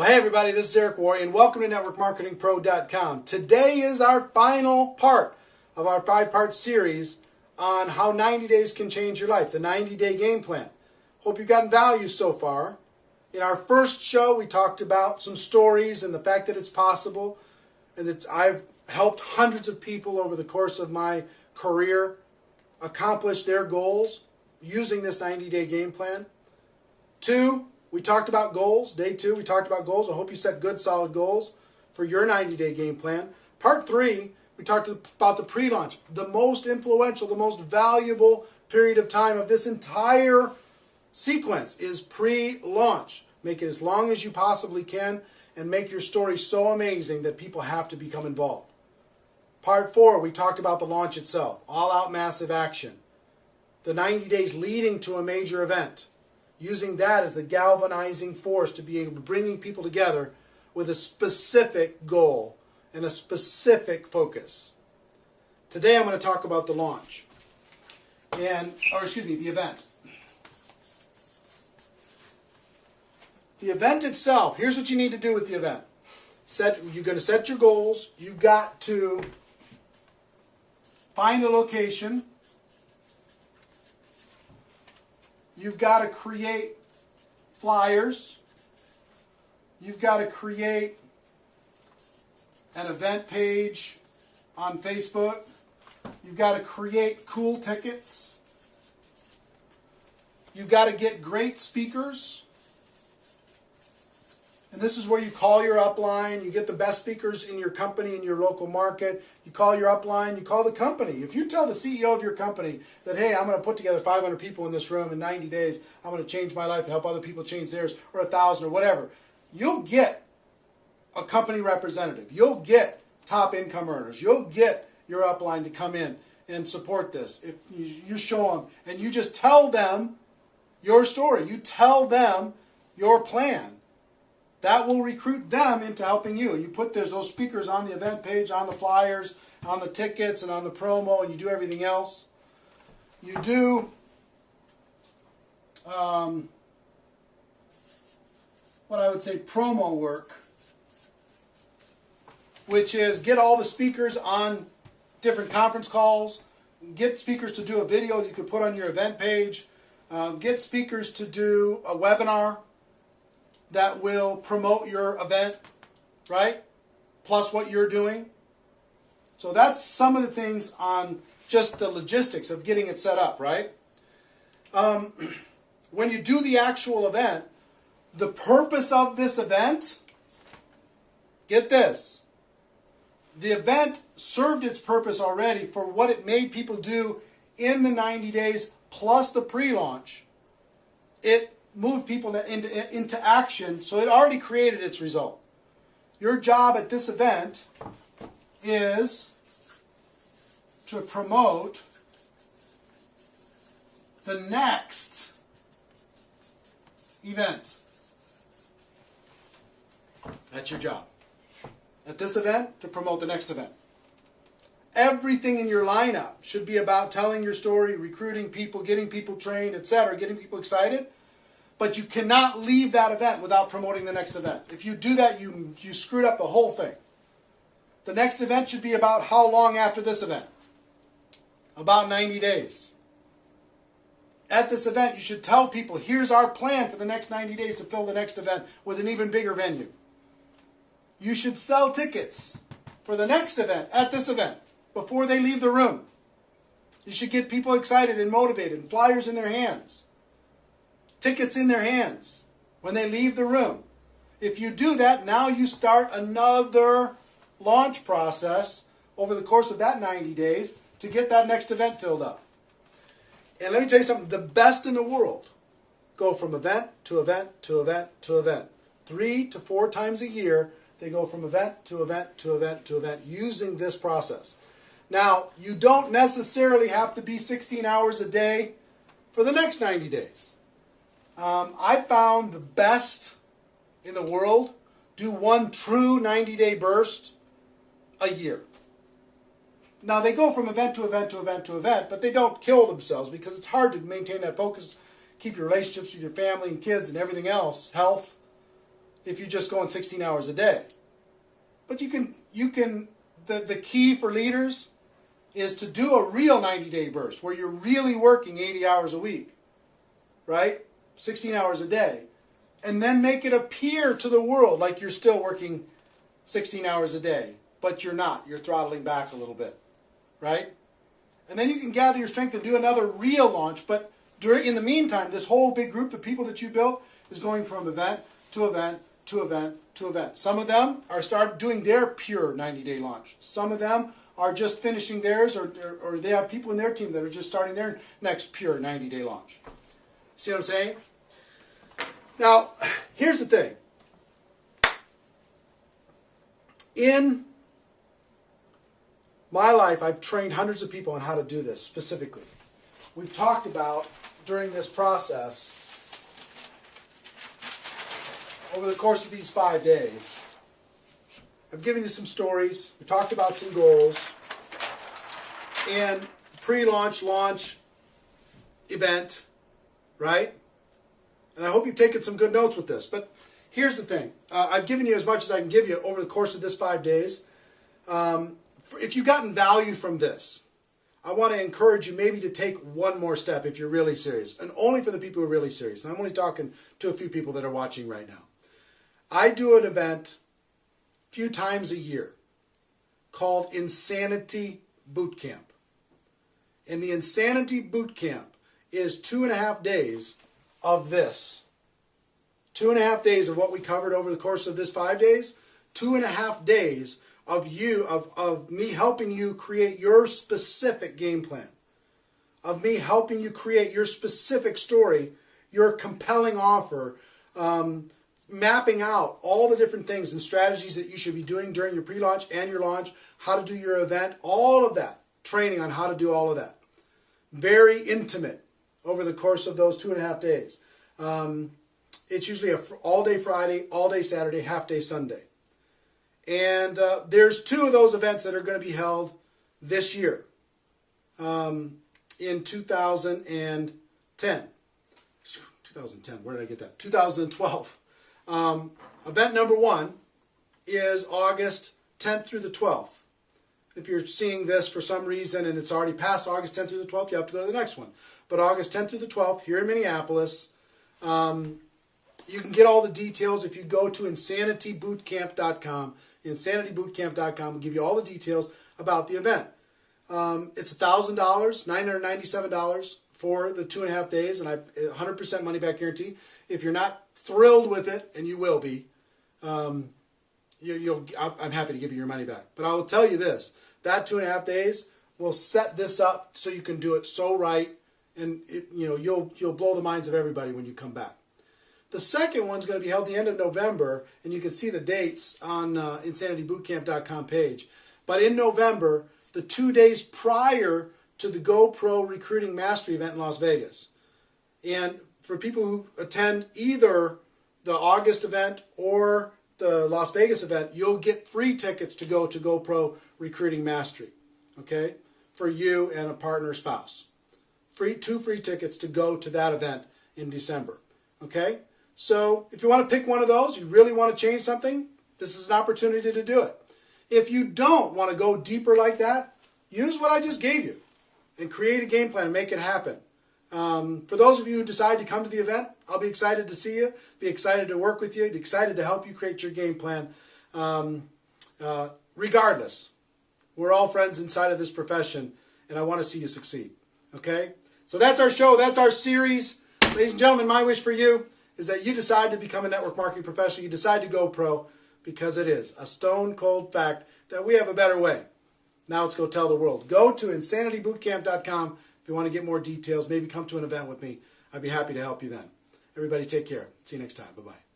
Well, hey everybody, this is Eric Worre, and welcome to NetworkMarketingPro.com. Today is our final part of our 5-part series on how 90 days can change your life, the 90-day game plan. Hope you've gotten value so far. In our first show, we talked about some stories and the fact that it's possible, and that I've helped hundreds of people over the course of my career accomplish their goals using this 90-day game plan. 2, we talked about goals. Day 2, we talked about goals. I hope you set good, solid goals for your 90-day game plan. Part 3, we talked about the pre-launch, the most influential, the most valuable period of time of this entire sequence is pre-launch. Make it as long as you possibly can and make your story so amazing that people have to become involved. Part 4, we talked about the launch itself, all-out massive action. The 90 days leading to a major event. Using that as the galvanizing force to be able to bring people together with a specific goal and a specific focus. Today I'm going to talk about the launch, the event. The event itself, here's what you need to do with the event. You're going to set your goals. You've got to find a location. You've got to create flyers. You've got to create an event page on Facebook. You've got to create cool tickets. You've got to get great speakers. And this is where you call your upline. You get the best speakers in your company, in your local market. You call your upline. You call the company. If you tell the CEO of your company that, hey, I'm going to put together 500 people in this room in 90 days. I'm going to change my life and help other people change theirs, or 1,000 or whatever. You'll get a company representative. You'll get top income earners. You'll get your upline to come in and support this. If you show them and you just tell them your story. You tell them your plan. That will recruit them into helping you. You put those speakers on the event page, on the flyers, on the tickets, and on the promo, and you do everything else. You do what I would say promo work, which is get all the speakers on different conference calls, get speakers to do a video that you could put on your event page, get speakers to do a webinar that will promote your event, right? Plus what you're doing. So that's some of the things on just the logistics of getting it set up, right? When you do the actual event, the purpose of this event, get this, the event served its purpose already for what it made people do in the 90 days plus the pre-launch. It moved people into action, so it already created its result. Your job at this event is to promote the next event. That's your job. At this event, to promote the next event. Everything in your lineup should be about telling your story, recruiting people, getting people trained, etc., getting people excited. But you cannot leave that event without promoting the next event. If you do that, you screwed up the whole thing. The next event should be about how long after this event? About 90 days. At this event, you should tell people, here's our plan for the next 90 days to fill the next event with an even bigger venue. You should sell tickets for the next event at this event before they leave the room. You should get people excited and motivated and flyers in their hands. Tickets in their hands when they leave the room. If you do that, now you start another launch process over the course of that 90 days to get that next event filled up. And let me tell you something, the best in the world go from event to event to event to event. 3 to 4 times a year, they go from event to event to event to event using this process. Now, you don't necessarily have to be 16 hours a day for the next 90 days. I found the best in the world do one true 90-day burst a year. Now, they go from event to event to event to event, but they don't kill themselves because it's hard to maintain that focus, keep your relationships with your family and kids and everything else, health, if you're just going 16 hours a day. But the key for leaders is to do a real 90-day burst where you're really working 80 hours a week, right? 16 hours a day. And then make it appear to the world like you're still working 16 hours a day, but you're not. You're throttling back a little bit, right? And then you can gather your strength and do another real launch, but in the meantime, this whole big group of people that you built is going from event to event to event to event. Some of them are doing their pure 90-day launch. Some of them are just finishing theirs, or they have people in their team that are just starting their next pure 90-day launch. See what I'm saying? Now, here's the thing. In my life, I've trained hundreds of people on how to do this specifically. We've talked about, during this process, over the course of these 5 days, I've given you some stories, we talked about some goals, and pre-launch, launch, event, right? And I hope you've taken some good notes with this. But here's the thing. I've given you as much as I can give you over the course of this 5 days. If you've gotten value from this, I want to encourage you maybe to take one more step if you're really serious. And only for the people who are really serious. And I'm only talking to a few people that are watching right now. I do an event a few times a year called Insanity Boot Camp. And the Insanity Boot Camp is 2.5 days of this. 2.5 days of what we covered over the course of this 5 days. 2.5 days of me helping you create your specific game plan. Of me helping you create your specific story, your compelling offer, mapping out all the different things and strategies that you should be doing during your pre-launch and your launch, how to do your event, all of that. Training on how to do all of that. Very intimate over the course of those 2.5 days. It's usually an all-day Friday, all-day Saturday, half-day Sunday. And there's 2 of those events that are going to be held this year in 2010. 2010, where did I get that? 2012. Event number 1 is August 10th through the 12th. If you're seeing this for some reason and it's already past August 10th through the 12th, you have to go to the next one. But August 10th through the 12th here in Minneapolis. You can get all the details if you go to insanitybootcamp.com. Insanitybootcamp.com will give you all the details about the event. It's $1,000, $997 for the 2.5 days, and 100% money back guarantee. If you're not thrilled with it, and you will be, I'm happy to give you your money back. But I will tell you this: that 2.5 days will set this up so you can do it so right, and you'll blow the minds of everybody when you come back. The second one's going to be held the end of November, and you can see the dates on insanitybootcamp.com page. But in November, the 2 days prior to the GoPro Recruiting Mastery event in Las Vegas. And for people who attend either the August event or the Las Vegas event, you'll get free tickets to go to GoPro Recruiting Mastery, okay, for you and a partner or spouse. 2 free tickets to go to that event in December, okay? So if you want to pick one of those, you really want to change something, this is an opportunity to do it. If you don't want to go deeper like that, use what I just gave you and create a game plan and make it happen. For those of you who decide to come to the event, I'll be excited to see you, be excited to work with you, excited to help you create your game plan. Regardless, we're all friends inside of this profession, and I want to see you succeed. Okay? So that's our show. That's our series. Ladies and gentlemen, my wish for you is that you decide to become a network marketing professional. You decide to go pro, because it is a stone cold fact that we have a better way. Now let's go tell the world. Go to insanitybootcamp.com if you want to get more details. Maybe come to an event with me. I'd be happy to help you then. Everybody take care. See you next time. Bye-bye.